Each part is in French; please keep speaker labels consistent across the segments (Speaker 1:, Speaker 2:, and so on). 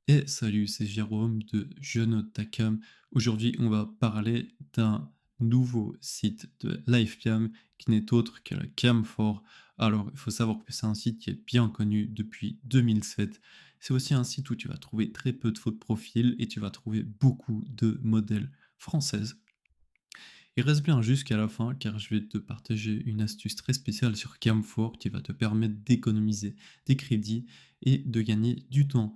Speaker 1: Et salut, c'est Jérôme de Takam. Aujourd'hui, on va parler d'un nouveau site de LiveCam qui n'est autre que la Cam4. Alors, il faut savoir que c'est un site qui est bien connu depuis 2007. C'est aussi un site où tu vas trouver très peu de fautes de profil et tu vas trouver beaucoup de modèles françaises. Il reste bien jusqu'à la fin car je vais te partager une astuce très spéciale sur Cam4 qui va te permettre d'économiser des crédits et de gagner du temps.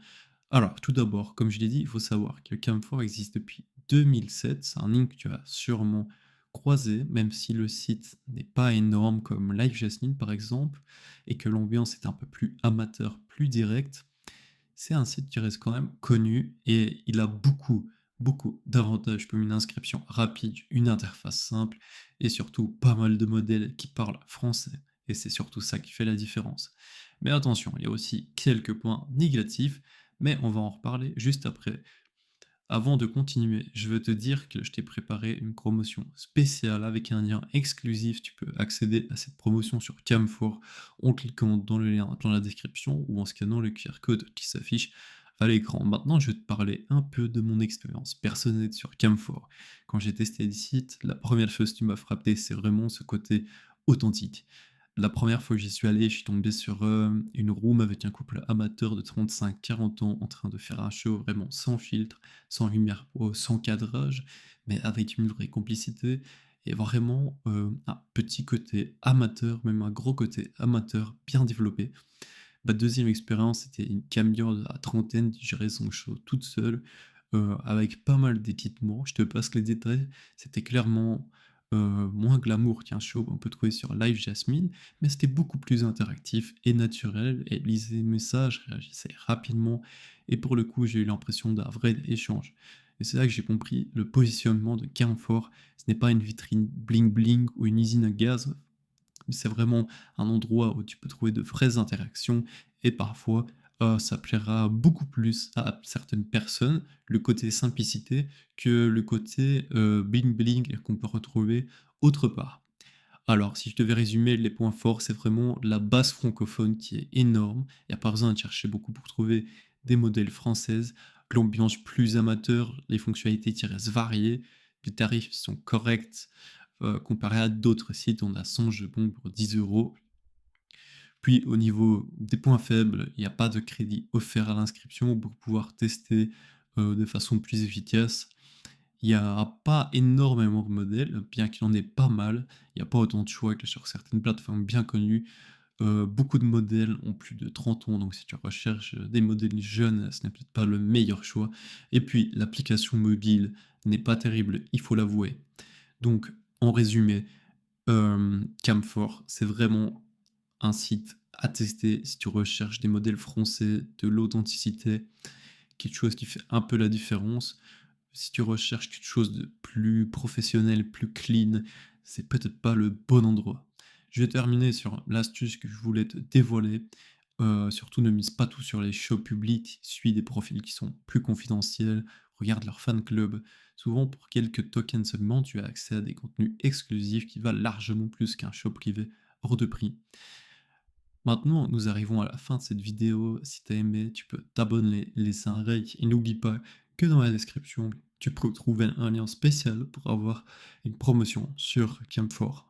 Speaker 1: Alors, tout d'abord, comme je l'ai dit, il faut savoir que Camphor existe depuis 2007. C'est un nom que tu as sûrement croisé, même si le site n'est pas énorme comme Live Jasmine par exemple, et que l'ambiance est un peu plus amateur, plus directe. C'est un site qui reste quand même connu et il a beaucoup d'avantages comme une inscription rapide, une interface simple et surtout pas mal de modèles qui parlent français. Et c'est surtout ça qui fait la différence. Mais attention, il y a aussi quelques points négatifs, mais on va en reparler juste après. Avant de continuer, je veux te dire que je t'ai préparé une promotion spéciale avec un lien exclusif. Tu peux accéder à cette promotion sur Camfor en cliquant dans le lien dans la description ou en scannant le QR code qui s'affiche à l'écran. Maintenant, je vais te parler un peu de mon expérience personnelle sur Camfor. Quand j'ai testé les sites, la première chose qui m'a frappé, c'est vraiment ce côté authentique. La première fois que j'y suis allé, je suis tombé sur, une room avec un couple amateur de 35-40 ans en train de faire un show vraiment sans filtre, sans lumière pro, sans cadrage, mais avec une vraie complicité et vraiment, un petit côté amateur, même un gros côté amateur bien développé. Ma deuxième expérience, c'était une camion de la trentaine qui gérait son show toute seule, avec pas mal d'équipements. Je te passe les détails. C'était clairement, moins glamour qu'un show qu'on peut trouver sur Live Jasmine, mais c'était beaucoup plus interactif et naturel. Elle lisait les messages, réagissait rapidement et pour le coup, j'ai eu l'impression d'un vrai échange. Et c'est là que j'ai compris le positionnement de Carrefour. Ce n'est pas une vitrine bling bling ou une usine à gaz, c'est vraiment un endroit où tu peux trouver de vraies interactions et parfois, ça plaira beaucoup plus à certaines personnes, le côté simplicité, que le côté, bling bling qu'on peut retrouver autre part. Alors, si je devais résumer les points forts, c'est vraiment la base francophone qui est énorme. Il y a pas besoin de chercher beaucoup pour trouver des modèles françaises, l'ambiance plus amateur, les fonctionnalités qui restent variées, les tarifs sont corrects, comparé à d'autres sites, on a Songebon pour 10 €. Puis au niveau des points faibles, il n'y a pas de crédit offert à l'inscription pour pouvoir tester, de façon plus efficace. Il y a pas énormément de modèles, bien qu'il y en ait pas mal. Il y a pas autant de choix que sur certaines plateformes bien connues. Beaucoup de modèles ont plus de 30 ans, donc si tu recherches, des modèles jeunes, ce n'est peut-être pas le meilleur choix. Et puis l'application mobile n'est pas terrible, il faut l'avouer. Donc en résumé, Camphor, c'est vraiment un site à tester si tu recherches des modèles français, de l'authenticité, quelque chose qui fait un peu la différence. Si tu recherches quelque chose de plus professionnel, plus clean, c'est peut-être pas le bon endroit. Je vais terminer sur l'astuce que je voulais te dévoiler. Surtout ne mise pas tout sur les shows publics, suis des profils qui sont plus confidentiels, regarde leur fan club. Souvent pour quelques tokens seulement, tu as accès à des contenus exclusifs qui valent largement plus qu'un show privé hors de prix. Maintenant, nous arrivons à la fin de cette vidéo. Si tu as aimé, tu peux t'abonner, laisser un like et n'oublie pas que dans la description, tu peux trouver un lien spécial pour avoir une promotion sur Camp4.